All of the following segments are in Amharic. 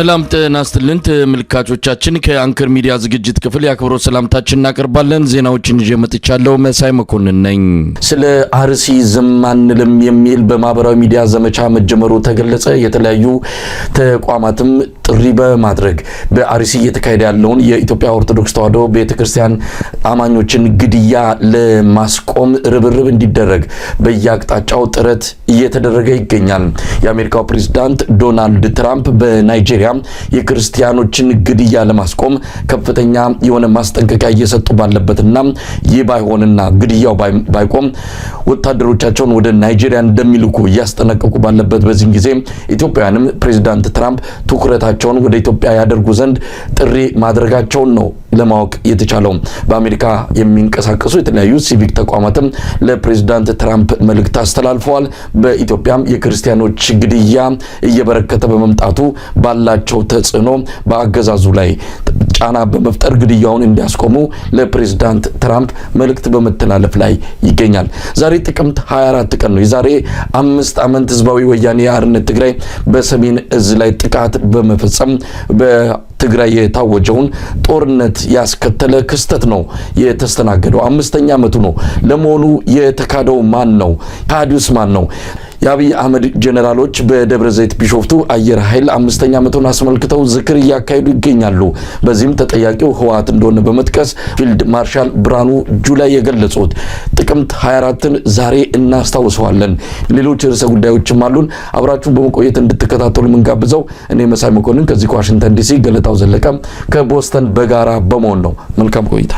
ሰላም ጤና ይስጥልን ተመልካቾቻችን ከአንከር ሚዲያ ዝግጅት ክፍል ያክብሮት ሰላምታችን እናቀርባለን። ዜናዎችን ይዤ መጥቻለሁ። መሳይ መኮንን ነኝ። ስለ አርሲ ዝም አንልም የሚል በማህበራዊ ሚዲያ ዘመቻ መጀመሩ ተገለጸ። የተለያዩ ተቋማትም ጥሪ በማድረግ በአርሲ እየተካሄደ ያለውን የኢትዮጵያ ኦርቶዶክስ ተዋሕዶ ቤተክርስቲያን አማኞችን ግድያ ለማስቆም ርብርብ እንዲደረግ በየአቅጣጫው ጥረት እየተደረገ ይገኛል። የአሜሪካው ፕሬዝዳንት ዶናልድ ትራምፕ በናይጄሪያ የክርስቲያኖችን ግድያ ለማስቆም ከፍተኛ የሆነ ማስጠንቀቂያ እየሰጡ ባለበትና ይህ ባይሆንና ግድያው ባይቆም ወታደሮቻቸውን ወደ ናይጄሪያ እንደሚልኩ እያስጠነቀቁ ባለበት በዚህ ጊዜ ኢትዮጵያውያንም ፕሬዝዳንት ትራምፕ ትኩረታቸውን ወደ ኢትዮጵያ ያደርጉ ዘንድ ጥሪ ማድረጋቸውን ነው ለማወቅ የተቻለው። በአሜሪካ የሚንቀሳቀሱ የተለያዩ ሲቪክ ተቋማትም ለፕሬዝዳንት ትራምፕ መልእክት አስተላልፈዋል። በኢትዮጵያም የክርስቲያኖች ግድያ እየበረከተ በመምጣቱ ባላቸው ተጽዕኖ በአገዛዙ ላይ ጫና በመፍጠር ግድያውን እንዲያስቆሙ ለፕሬዝዳንት ትራምፕ መልእክት በመተላለፍ ላይ ይገኛል። ዛሬ ጥቅምት 24 ቀን ነው። የዛሬ 5 ዓመት ህዝባዊ ወያኔ ሓርነት ትግራይ በሰሜን እዝ ላይ ጥቃት በመፈጸም በትግራይ የታወጀውን ጦርነት ያስከተለ ክስተት ነው የተስተናገደው። 5ኛ ዓመቱ ነው። ለመሆኑ የተካደው ማን ነው? ካዲውስ ማን ነው? የአብይ አህመድ ጀነራሎች በደብረ ዘይት ቢሾፍቱ አየር ኃይል 5ኛ ዓመቱን አስመልክተው ዝክር እያካሄዱ ይገኛሉ። በዚህም ተጠያቂው ህወሓት እንደሆነ በመጥቀስ ፊልድ ማርሻል ብርሃኑ ጁላ የገለጹት ጥቅምት 24ን ዛሬ እናስታውሰዋለን። ሌሎች ርዕሰ ጉዳዮችም አሉን። አብራችሁን በመቆየት እንድትከታተሉ የምንጋብዘው እኔ መሳይ መኮንን ከዚህ ከዋሽንግተን ዲሲ፣ ገለታው ዘለቀ ከቦስተን በጋራ በመሆን ነው። መልካም ቆይታ።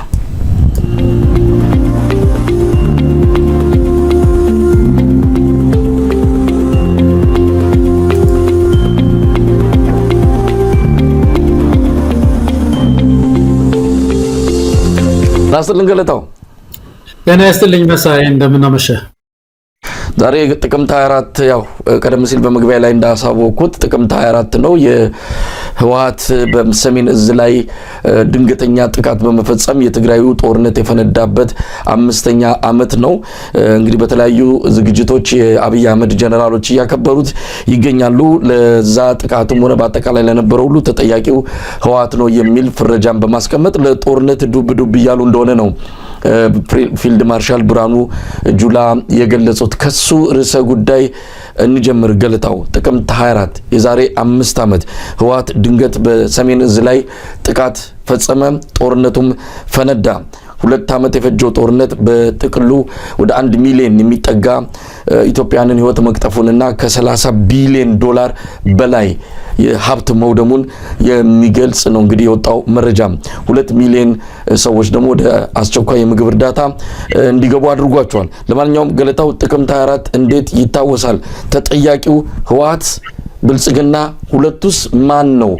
ናስልን ገለታው ገና ያስተልኝ መሳይ እንደምን አመሸ። ዛሬ ጥቅምት 24 ያው ቀደም ሲል በመግቢያ ላይ እንዳሳወቁት ጥቅምት 24 ነው። የህወሓት በሰሜን እዝ ላይ ድንገተኛ ጥቃት በመፈጸም የትግራዩ ጦርነት የፈነዳበት 5ኛ ዓመት ነው። እንግዲህ በተለያዩ ዝግጅቶች የአብይ አህመድ ጀነራሎች እያከበሩት ይገኛሉ። ለዛ ጥቃቱም ሆነ በአጠቃላይ ለነበረው ሁሉ ተጠያቂው ህወሓት ነው የሚል ፍረጃን በማስቀመጥ ለጦርነት ዱብ እያሉ እንደሆነ ነው ፊልድ ማርሻል ብርሃኑ ጁላ የገለጹት። ከሱ ርዕሰ ጉዳይ እንጀምር። ገለታው ጥቅምት 24 የዛሬ 5 ዓመት ህወሓት ድንገት በሰሜን እዝ ላይ ጥቃት ፈጸመ። ጦርነቱም ፈነዳ። 2 ዓመት የፈጀው ጦርነት በጥቅሉ ወደ 1 ሚሊዮን የሚጠጋ ኢትዮጵያንን ህይወት መቅጠፉንና ከ30 ቢሊዮን ዶላር በላይ የሀብት መውደሙን የሚገልጽ ነው እንግዲህ የወጣው መረጃ። 2 ሚሊዮን ሰዎች ደግሞ ወደ አስቸኳይ የምግብ እርዳታ እንዲገቡ አድርጓቸዋል። ለማንኛውም ገለታው ጥቅምት 24 እንዴት ይታወሳል? ተጠያቂው ህወሓት ብልጽግና፣ ሁለቱስ ማን ነው?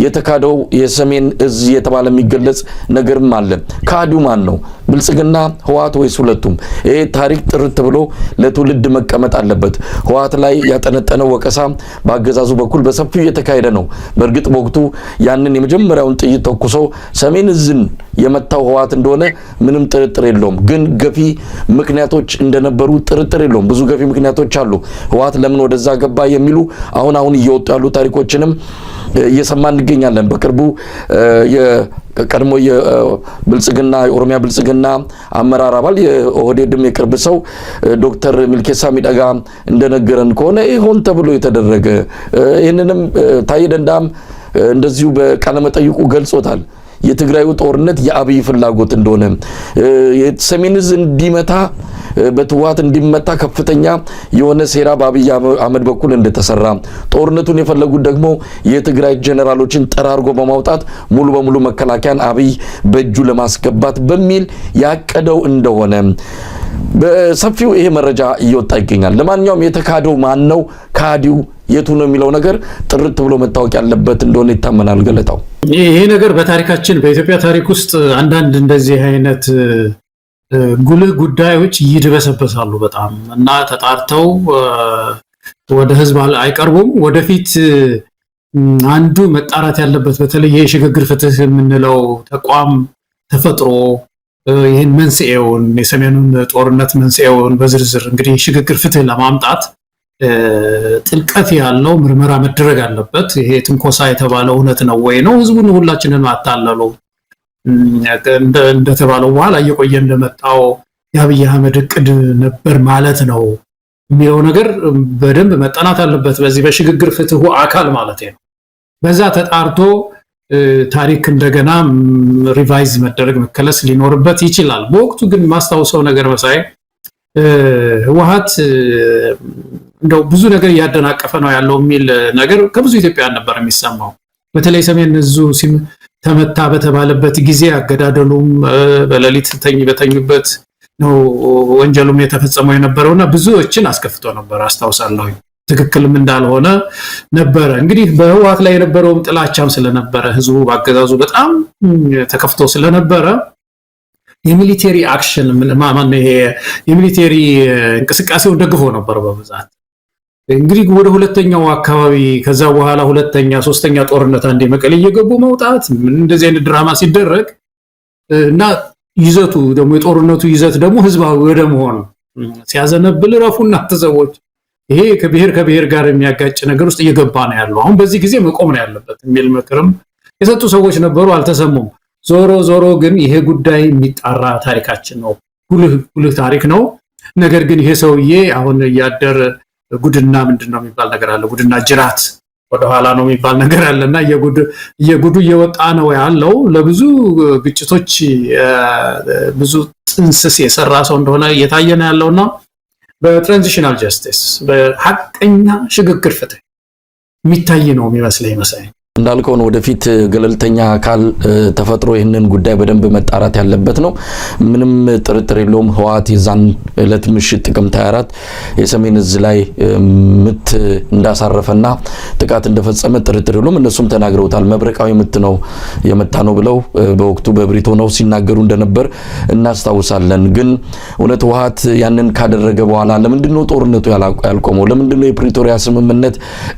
የተካደው የሰሜን እዝ የተባለ የሚገለጽ ነገርም አለ። ካዲው ማን ነው? ብልጽግና፣ ህወሓት ወይስ ሁለቱም? ይሄ ታሪክ ጥርት ብሎ ለትውልድ መቀመጥ አለበት። ህወሓት ላይ ያጠነጠነው ወቀሳ በአገዛዙ በኩል በሰፊው እየተካሄደ ነው። በእርግጥ በወቅቱ ያንን የመጀመሪያውን ጥይት ተኩሶ ሰሜን እዝን የመታው ህወሓት እንደሆነ ምንም ጥርጥር የለውም። ግን ገፊ ምክንያቶች እንደነበሩ ጥርጥር የለውም። ብዙ ገፊ ምክንያቶች አሉ። ህወሓት ለምን ወደዛ ገባ የሚሉ አሁን እየወጡ ያሉ ታሪኮችንም እየሰማን እንገኛለን። በቅርቡ የቀድሞ የብልጽግና የኦሮሚያ ብልጽግና አመራር አባል የኦህዴድም የቅርብ ሰው ዶክተር ሚልኬሳ ሚደጋ እንደነገረን ከሆነ ሆን ተብሎ የተደረገ ይህንንም ታዬ ደንዳም እንደዚሁ በቃለ መጠይቁ ገልጾታል። የትግራዩ ጦርነት የአብይ ፍላጎት እንደሆነ የሰሜን እዝ እንዲመታ በህወሓት እንዲመታ ከፍተኛ የሆነ ሴራ በአብይ አህመድ በኩል እንደተሰራ ጦርነቱን የፈለጉት ደግሞ የትግራይ ጀነራሎችን ጠራርጎ በማውጣት ሙሉ በሙሉ መከላከያን አብይ በእጁ ለማስገባት በሚል ያቀደው እንደሆነ በሰፊው ይሄ መረጃ እየወጣ ይገኛል። ለማንኛውም የተካደው ማን ነው? ካዲው የቱ ነው የሚለው ነገር ጥርት ብሎ መታወቅ ያለበት እንደሆነ ይታመናል። ገለታው ይሄ ነገር በታሪካችን በኢትዮጵያ ታሪክ ውስጥ አንዳንድ እንደዚህ አይነት ጉልህ ጉዳዮች ይድበሰበሳሉ በጣም እና ተጣርተው ወደ ህዝብ አይቀርቡም። ወደፊት አንዱ መጣራት ያለበት በተለይ የሽግግር ፍትህ የምንለው ተቋም ተፈጥሮ ይህን መንስኤውን የሰሜኑን ጦርነት መንስኤውን በዝርዝር እንግዲህ ሽግግር ፍትህ ለማምጣት ጥልቀት ያለው ምርመራ መደረግ አለበት። ይሄ ትንኮሳ የተባለው እውነት ነው ወይ ነው? ህዝቡን ሁላችንን ማታለሉ እንደተባለው በኋላ እየቆየ እንደመጣው የአብይ አህመድ እቅድ ነበር ማለት ነው የሚለው ነገር በደንብ መጠናት አለበት። በዚህ በሽግግር ፍትሁ አካል ማለት ነው። በዛ ተጣርቶ ታሪክ እንደገና ሪቫይዝ መደረግ መከለስ ሊኖርበት ይችላል። በወቅቱ ግን ማስታወሰው ነገር መሳይ ህወሓት እንደው ብዙ ነገር እያደናቀፈ ነው ያለው የሚል ነገር ከብዙ ኢትዮጵያውያን ነበር የሚሰማው። በተለይ ሰሜን እዙ ተመታ በተባለበት ጊዜ አገዳደሉም በሌሊት በተኙበት ነው ወንጀሉም የተፈጸመው የነበረውና ብዙዎችን አስከፍቶ ነበር አስታውሳለሁ። ትክክልም እንዳልሆነ ነበር። እንግዲህ በህወሓት ላይ የነበረውም ጥላቻም ስለነበረ ህዝቡ ባገዛዙ በጣም ተከፍቶ ስለነበረ የሚሊቴሪ አክሽን ማን ይሄ የሚሊቴሪ እንቅስቃሴውን ደግፎ ነበር በብዛት። እንግዲህ ወደ ሁለተኛው አካባቢ ከዛ በኋላ ሁለተኛ ሶስተኛ ጦርነት አንዴ መቀሌ እየገቡ መውጣት እንደዚህ አይነት ድራማ ሲደረግ እና ይዘቱ ደግሞ የጦርነቱ ይዘት ደግሞ ህዝባዊ ወደ መሆን ሲያዘነብል ረፉና ተሰዎች ይሄ ከብሔር ጋር የሚያጋጭ ነገር ውስጥ እየገባ ነው ያለው። አሁን በዚህ ጊዜ መቆም ነው ያለበት የሚል ምክርም የሰጡ ሰዎች ነበሩ፣ አልተሰሙም። ዞሮ ግን ይሄ ጉዳይ የሚጣራ ታሪካችን ነው፣ ጉልህ ታሪክ ነው። ነገር ግን ይሄ ሰውዬ አሁን ያደረ ጉድና ምንድነው የሚባል ነገር አለ፣ ጉድና ጅራት ወደኋላ ነው የሚባል ነገር አለና የጉዱ እየወጣ ነው ያለው። ለብዙ ግጭቶች ብዙ ጥንስስ የሰራ ሰው እንደሆነ እየታየ ነው ያለውና በትራንዚሽናል ጀስቲስ በሐቀኛ ሽግግር ፍትህ የሚታይ ነው የሚመስለኝ መሳይ። እንዳልከው ነው ወደፊት ገለልተኛ አካል ተፈጥሮ ይህንን ጉዳይ በደንብ መጣራት ያለበት ነው። ምንም ጥርጥር የለውም። ህወሓት የዛን ዕለት ምሽት ጥቅምት 24 የሰሜን እዝ ላይ ምት እንዳሳረፈና ጥቃት እንደፈጸመ ጥርጥር የለውም። እነሱም ተናግረውታል። መብረቃዊ ምት ነው የመታ ነው ብለው በወቅቱ በብሪቶ ነው ሲናገሩ እንደነበር እናስታውሳለን። ግን እውነት ህወሓት ያንን ካደረገ በኋላ ለምንድን ነው ጦርነቱ ያልቆመው? ለምንድን ነው የፕሪቶሪያ ስምምነት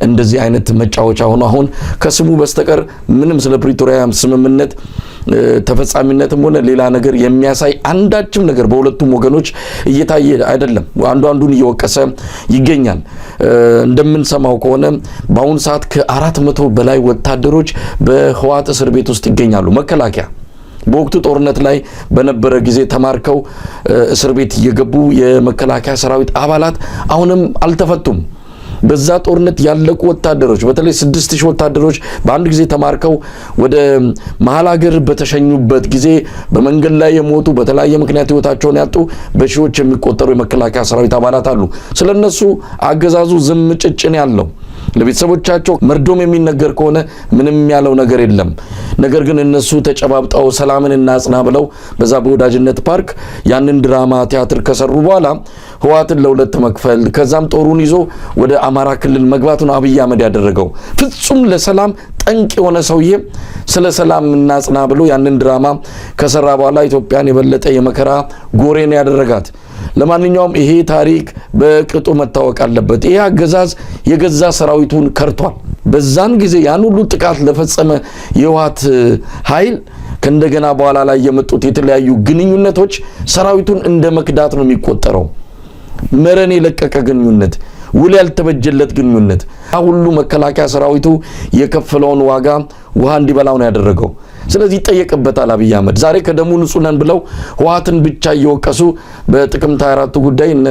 እንደዚህ አይነት መጫወቻ ሆኖ አሁን ከስሙ በስተቀር ምንም ስለ ፕሪቶሪያ ስምምነት ተፈጻሚነትም ሆነ ሌላ ነገር የሚያሳይ አንዳችም ነገር በሁለቱም ወገኖች እየታየ አይደለም። አንዱን እየወቀሰ ይገኛል። እንደምንሰማው ከሆነ በአሁኑ ሰዓት ከ400 በላይ ወታደሮች በህወሓት እስር ቤት ውስጥ ይገኛሉ። መከላከያ በወቅቱ ጦርነት ላይ በነበረ ጊዜ ተማርከው እስር ቤት የገቡ የመከላከያ ሰራዊት አባላት አሁንም አልተፈቱም። በዛ ጦርነት ያለቁ ወታደሮች በተለይ 6000 ወታደሮች በአንድ ጊዜ ተማርከው ወደ መሃል ሀገር በተሸኙበት ጊዜ በመንገድ ላይ የሞቱ በተለያየ ምክንያት ህይወታቸውን ያጡ በሺዎች የሚቆጠሩ የመከላከያ ሰራዊት አባላት አሉ። ስለነሱ አገዛዙ ዝም ጭጭን ያለው ለቤተሰቦቻቸው መርዶም የሚነገር ከሆነ ምንም ያለው ነገር የለም። ነገር ግን እነሱ ተጨባብጠው ሰላምን እናጽና ብለው በዛ በወዳጅነት ፓርክ ያንን ድራማ ቲያትር ከሰሩ በኋላ ህወሓትን ለሁለት መክፈል ከዛም ጦሩን ይዞ ወደ አማራ ክልል መግባቱን አብይ አህመድ ያደረገው ፍጹም ለሰላም ጠንቅ የሆነ ሰውዬ ስለ ሰላም እናጽና ብሎ ያንን ድራማ ከሰራ በኋላ ኢትዮጵያን የበለጠ የመከራ ጎሬን ያደረጋት። ለማንኛውም ይሄ ታሪክ በቅጡ መታወቅ አለበት። ይሄ አገዛዝ የገዛ ሰራዊቱን ከርቷል። በዛን ጊዜ ያን ሁሉ ጥቃት ለፈጸመ የህወሓት ኃይል ከእንደገና በኋላ ላይ የመጡት የተለያዩ ግንኙነቶች ሰራዊቱን እንደ መክዳት ነው የሚቆጠረው። መረን የለቀቀ ግንኙነት፣ ውል ያልተበጀለት ግንኙነት። ሁሉ መከላከያ ሰራዊቱ የከፈለውን ዋጋ ውሃ እንዲበላው ነው ያደረገው። ስለዚህ ይጠየቅበታል አብይ አህመድ። ዛሬ ከደሙ ንጹህ ነን ብለው ህወሓትን ብቻ እየወቀሱ በጥቅምት 24 ጉዳይ እነ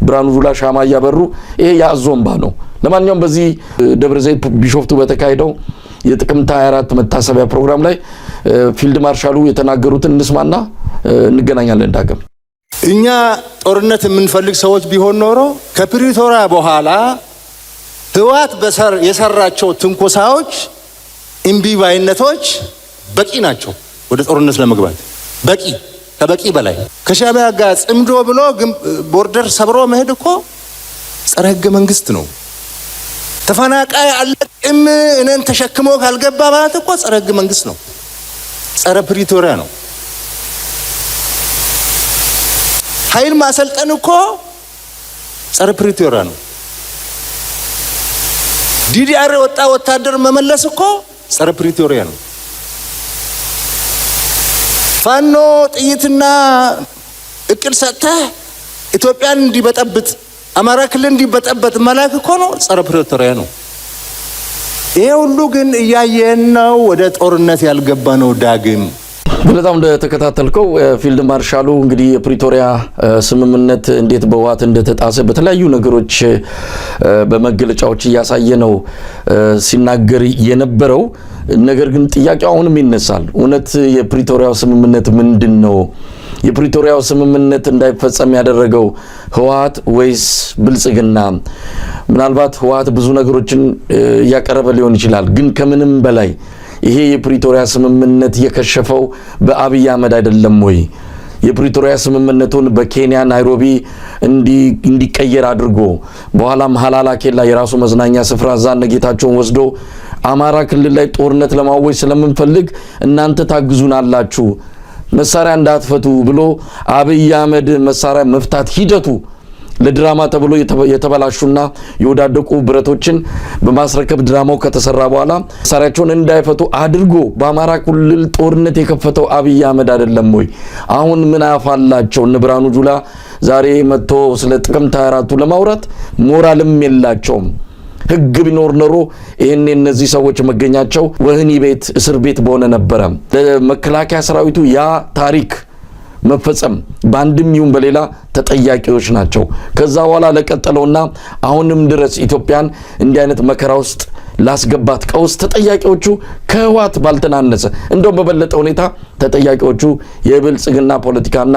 ብርሃኑ ጁላ ሻማ እያበሩ ይሄ ያዞምባ ነው። ለማንኛውም በዚህ ደብረ ዘይት ቢሾፍቱ በተካሄደው የጥቅምት 24 መታሰቢያ ፕሮግራም ላይ ፊልድ ማርሻሉ የተናገሩትን እንስማና እንገናኛለን ዳግም። እኛ ጦርነት የምንፈልግ ሰዎች ቢሆን ኖሮ ከፕሪቶሪያ በኋላ ህወሓት የሰራቸው ትንኮሳዎች፣ እምቢባይነቶች በቂ ናቸው ወደ ጦርነት ለመግባት። በቂ ከበቂ በላይ ከሻዕቢያ ጋር ጽምዶ ብሎ ቦርደር ሰብሮ መሄድ እኮ ጸረ ህገ መንግስት ነው። ተፈናቃይ አለቅም እኔን ተሸክሞ ካልገባ ማለት እኮ ጸረ ህገ መንግስት ነው፣ ጸረ ፕሪቶሪያ ነው። ኃይል ማሰልጠን እኮ ጸረ ፕሪቶሪያ ነው። ዲዲአር ወጣ ወታደር መመለስ እኮ ጸረ ፕሪቶሪያ ነው። ፋኖ ጥይትና እቅድ ሰጥተህ ኢትዮጵያን እንዲበጠብጥ አማራ ክልል እንዲበጠበጥ መላክ እኮ ነው፣ ጸረ ፕሪቶሪያ ነው። ይሄ ሁሉ ግን እያየን ነው። ወደ ጦርነት ያልገባ ነው ዳግም። በጣም እንደተከታተልከው ፊልድ ማርሻሉ እንግዲህ የፕሪቶሪያ ስምምነት እንዴት በህወሓት እንደተጣሰ በተለያዩ ነገሮች በመገለጫዎች እያሳየ ነው ሲናገር የነበረው። ነገር ግን ጥያቄው አሁንም ይነሳል። እውነት የፕሪቶሪያው ስምምነት ምንድነው? የፕሪቶሪያው ስምምነት እንዳይፈጸም ያደረገው ህወሓት ወይስ ብልጽግና? ምናልባት ህወሓት ብዙ ነገሮችን ያቀረበ ሊሆን ይችላል። ግን ከምንም በላይ ይሄ የፕሪቶሪያ ስምምነት የከሸፈው በአብይ አህመድ አይደለም ወይ? የፕሪቶሪያ ስምምነቱን በኬንያ ናይሮቢ እንዲቀየር አድርጎ በኋላም ሀላላ ኬላ የራሱ መዝናኛ ስፍራ ዛነ ጌታቸውን ወስዶ አማራ ክልል ላይ ጦርነት ለማወጅ ስለምንፈልግ እናንተ ታግዙናላችሁ መሳሪያ እንዳትፈቱ ብሎ አብይ አህመድ መሳሪያ መፍታት ሂደቱ ለድራማ ተብሎ የተበላሹና የወዳደቁ ብረቶችን በማስረከብ ድራማው ከተሰራ በኋላ መሳሪያቸውን እንዳይፈቱ አድርጎ በአማራ ክልል ጦርነት የከፈተው አብይ አህመድ አይደለም ወይ? አሁን ምን አፋላቸው? እነ ብርሃኑ ጁላ ዛሬ መጥቶ ስለ ጥቅምት 24ቱ ለማውራት ሞራልም የላቸውም። ህግ ቢኖር ኖሮ ይሄን እነዚህ ሰዎች መገኛቸው ወህኒ ቤት እስር ቤት በሆነ ነበረ። ለመከላከያ ሰራዊቱ ያ ታሪክ መፈጸም በአንድም ይሁን በሌላ ተጠያቂዎች ናቸው። ከዛ በኋላ ለቀጠለውና አሁንም ድረስ ኢትዮጵያን እንዲህ አይነት መከራ ውስጥ ላስገባት ቀውስ ተጠያቂዎቹ ከህወሓት ባልተናነሰ እንደው በበለጠ ሁኔታ ተጠያቂዎቹ የብልጽግና ፖለቲካና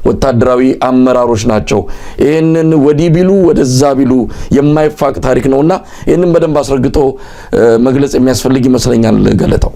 ወታደራዊ አመራሮች ናቸው። ይሄንን ወዲህ ቢሉ ወደዛ ቢሉ የማይፋቅ ታሪክ ነውና ይሄንን በደንብ አስረግጦ መግለጽ የሚያስፈልግ ይመስለኛል ገለታው።